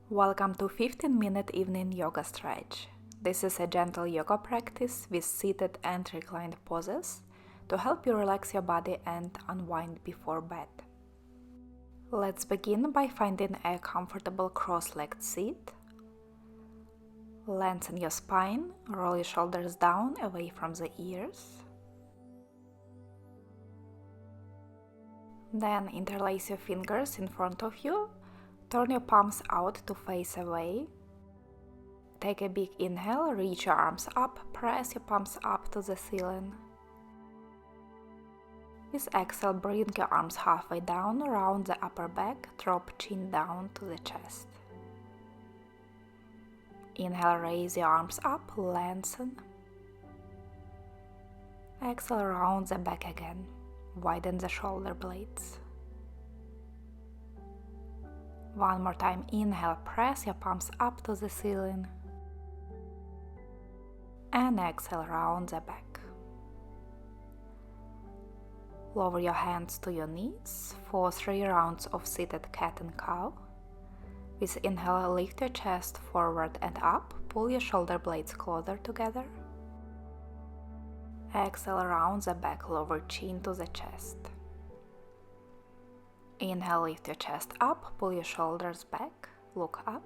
Welcome to 15-minute evening yoga stretch. This is a gentle yoga practice with seated and reclined poses to help you relax your body and unwind before bed. Let's begin by finding a comfortable cross-legged seat. Lengthen your spine, roll your shoulders down away from the ears. Then interlace your fingers in front of you. Turn your palms out to face away. Take a big inhale, reach your arms up, press your palms up to the ceiling. With exhale, bring your arms halfway down, round the upper back, drop chin down to the chest. Inhale, raise your arms up, lengthen. Exhale, round the back again, widen the shoulder blades. One more time, inhale, press your palms up to the ceiling. And exhale, round the back. Lower your hands to your knees for 3 rounds of seated cat and cow. With inhale, lift your chest forward and up, pull your shoulder blades closer together. Exhale, round the back, lower chin to the chest. Inhale, lift your chest up, pull your shoulders back, look up.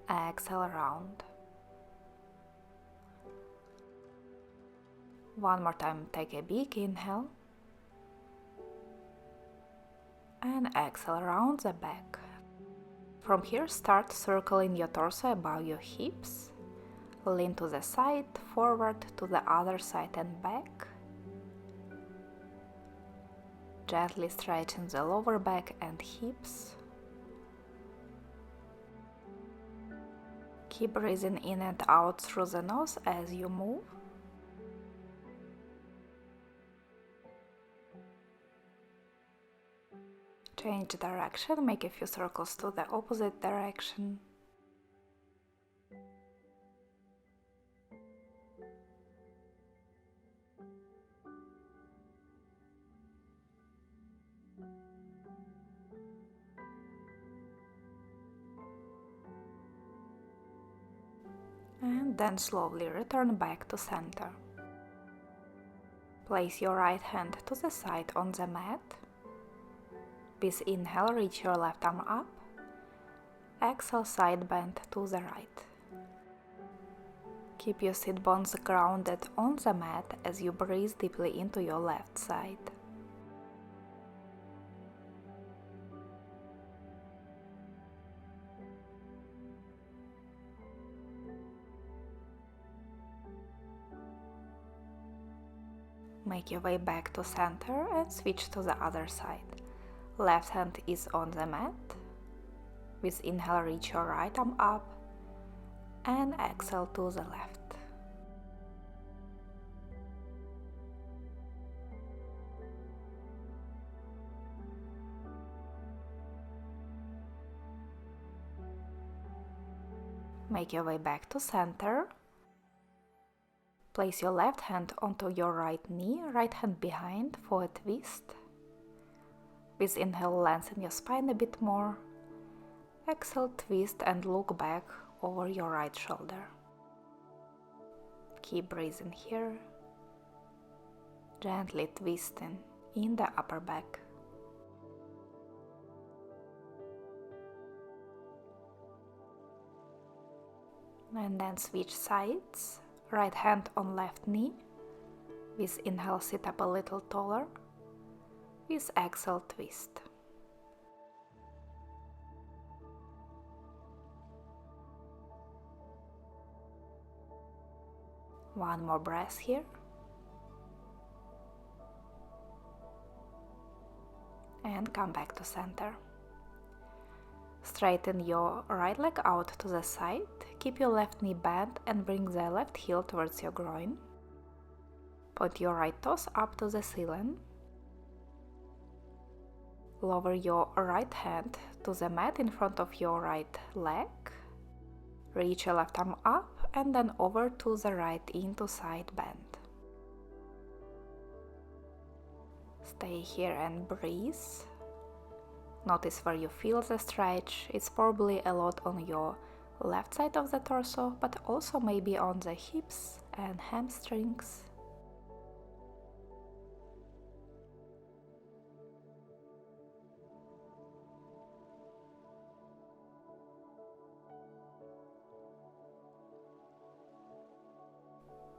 Exhale, round. One more time, take a big inhale. And exhale, round the back. From here, start circling your torso above your hips. Lean to the side, forward to the other side and back. Gently stretching the lower back and hips. Keep breathing in and out through the nose as you move. Change direction, make a few circles to the opposite direction. And then slowly return back to center. Place your right hand to the side on the mat. With inhale, reach your left arm up. Exhale, side bend to the right. Keep your sit bones grounded on the mat as you breathe deeply into your left side. Make your way back to center and switch to the other side. Left hand is on the mat. With inhale, reach your right arm up and exhale to the left. Make your way back to center. Place your left hand onto your right knee, right hand behind for a twist. With inhale, lengthen your spine a bit more. Exhale, twist and look back over your right shoulder. Keep breathing here. Gently twisting in the upper back. And then switch sides. Right hand on left knee. With inhale, sit up a little taller. With exhale, twist. One more breath here. And come back to center. Straighten your right leg out to the side. Keep your left knee bent and bring the left heel towards your groin. Point your right toes up to the ceiling. Lower your right hand to the mat in front of your right leg. Reach your left arm up and then over to the right into side bend. Stay here and breathe. Notice where you feel the stretch. It's probably a lot on your left side of the torso, but also maybe on the hips and hamstrings.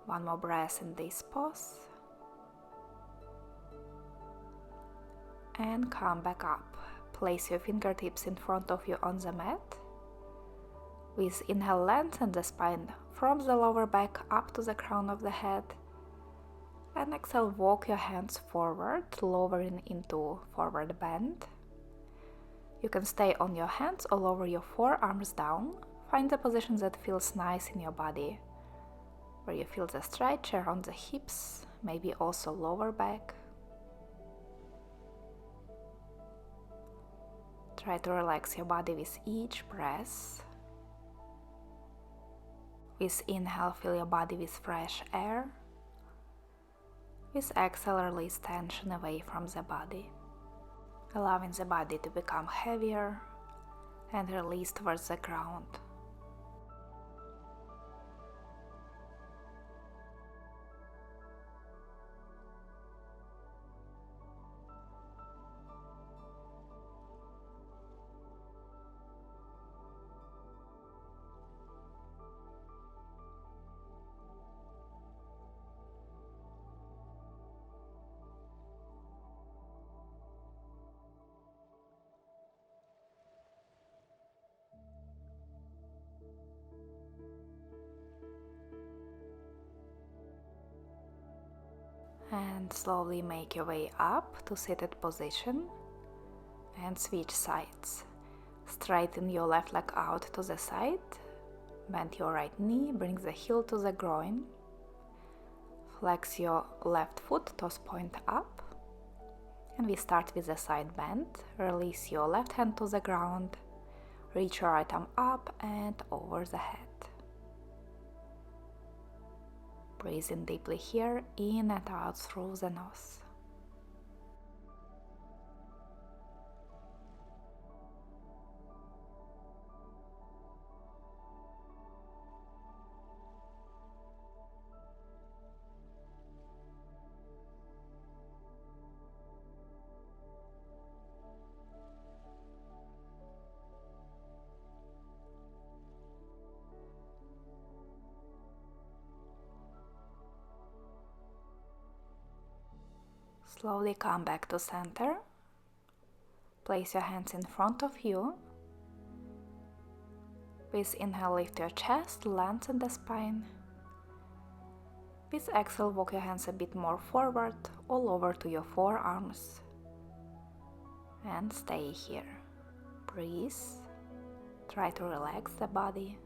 One more breath in this pose. And come back up. Place your fingertips in front of you on the mat. With inhale, lengthen the spine from the lower back up to the crown of the head. And exhale, walk your hands forward, lowering into forward bend. You can stay on your hands or lower your forearms down. Find the position that feels nice in your body, where you feel the stretch around the hips, maybe also lower back. Try to relax your body with each breath. With inhale, fill your body with fresh air. With exhale, release tension away from the body, allowing the body to become heavier and release towards the ground. And slowly make your way up to seated position and switch sides. Straighten your left leg out to the side, bend your right knee, bring the heel to the groin, flex your left foot, toes point up, and we start with the side bend. Release your left hand to the ground, reach your right arm up and over the head. Breathe in deeply here, in and out through the nose. Slowly come back to center. Place your hands in front of you. With inhale, lift your chest, lengthen the spine. With exhale, walk your hands a bit more forward, all over to your forearms. And stay here. Breathe. Try to relax the body.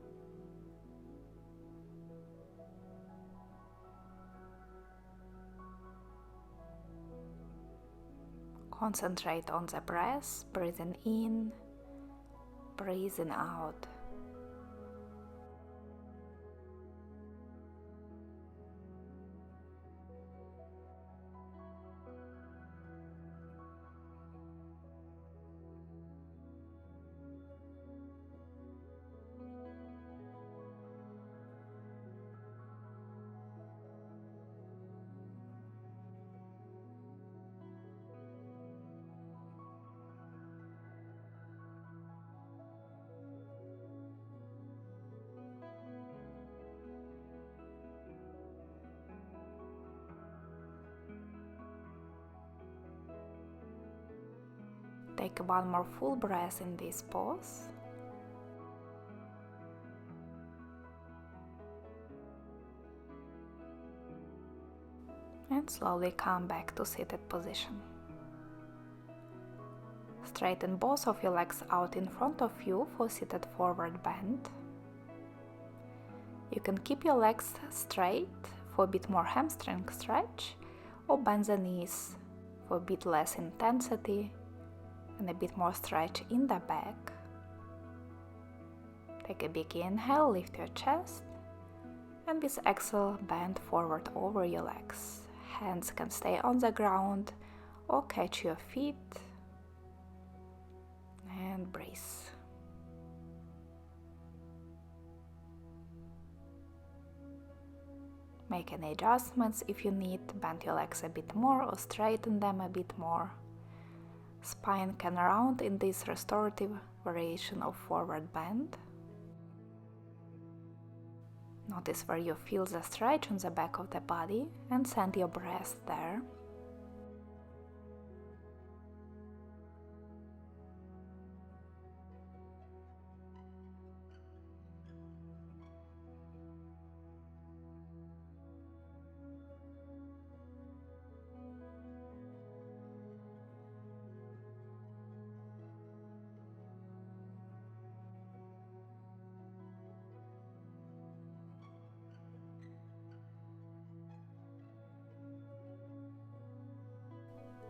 Concentrate on the breath, breathing in, breathing out. Take one more full breath in this pose. And slowly come back to seated position. Straighten both of your legs out in front of you for seated forward bend. You can keep your legs straight for a bit more hamstring stretch, or bend the knees for a bit less intensity and a bit more stretch in the back. Take a big inhale, lift your chest, and with exhale, bend forward over your legs. Hands can stay on the ground or catch your feet. and breathe. Make any adjustments if you need, bend your legs a bit more or straighten them a bit more. Spine can round in this restorative variation of forward bend. Notice where you feel the stretch on the back of the body and send your breath there.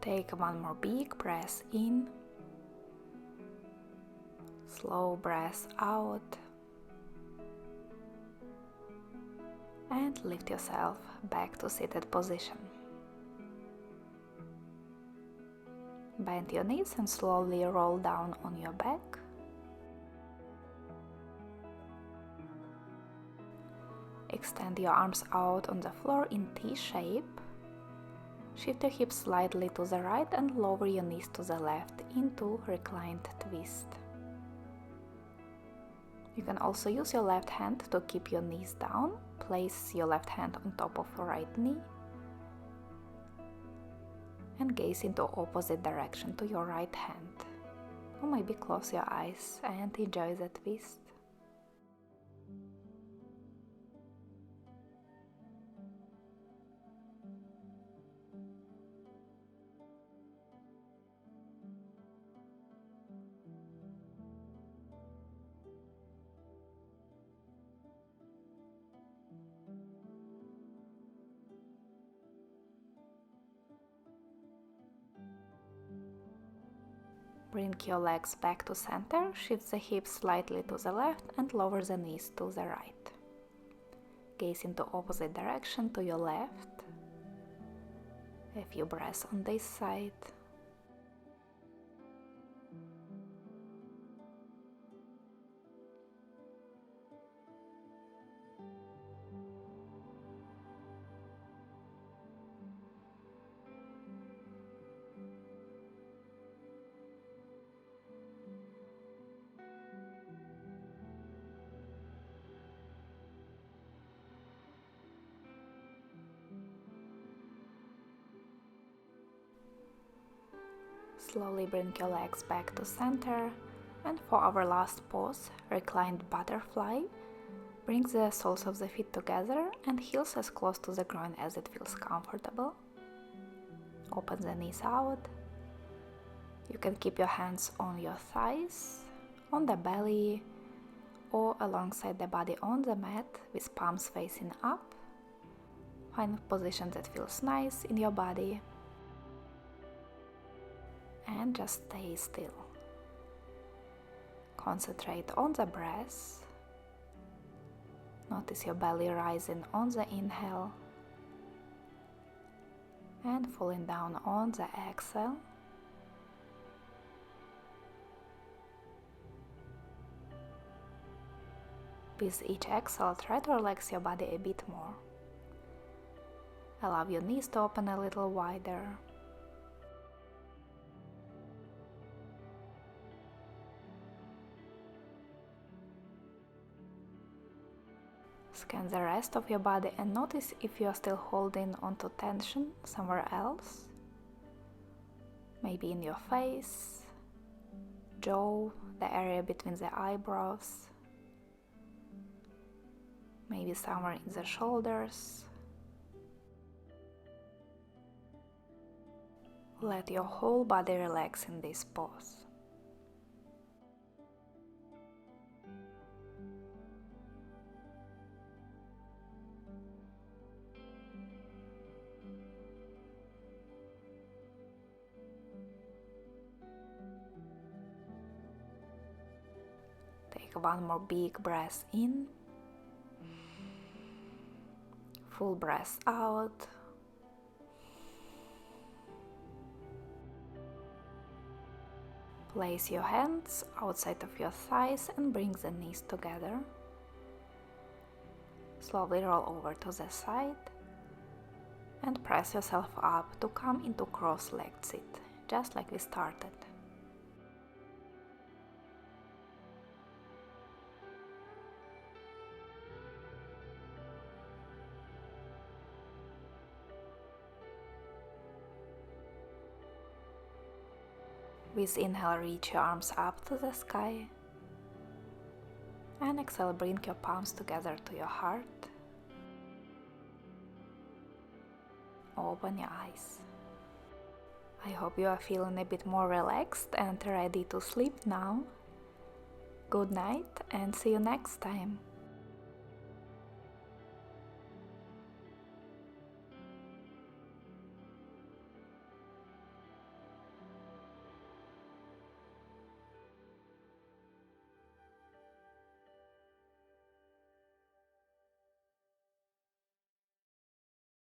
Take one more big breath in, slow breath out, and lift yourself back to seated position. Bend your knees and slowly roll down on your back. Extend your arms out on the floor in T shape. Shift your hips slightly to the right and lower your knees to the left into reclined twist. You can also use your left hand to keep your knees down. Place your left hand on top of your right knee and gaze into opposite direction to your right hand. Or maybe close your eyes and enjoy the twist. Bring your legs back to center, shift the hips slightly to the left and lower the knees to the right. Gaze into opposite direction to your left. A few breaths on this side. Slowly bring your legs back to center, and for our last pose, reclined butterfly, bring the soles of the feet together and heels as close to the groin as it feels comfortable. Open the knees out. You can keep your hands on your thighs, on the belly, or alongside the body on the mat with palms facing up. Find a position that feels nice in your body. And just stay still. Concentrate on the breath. Notice your belly rising on the inhale and falling down on the exhale. With each exhale, try to relax your body a bit more. Allow your knees to open a little wider. Scan the rest of your body and notice if you are still holding onto tension somewhere else. Maybe in your face, jaw, the area between the eyebrows, maybe somewhere in the shoulders. Let your whole body relax in this pose. Take one more big breath in, full breath out. Place your hands outside of your thighs and bring the knees together. Slowly roll over to the side and press yourself up to come into cross-legged sit, just like we started. With inhale, reach your arms up to the sky, and exhale, bring your palms together to your heart. Open your eyes. I hope you are feeling a bit more relaxed and ready to sleep now. Good night and see you next time.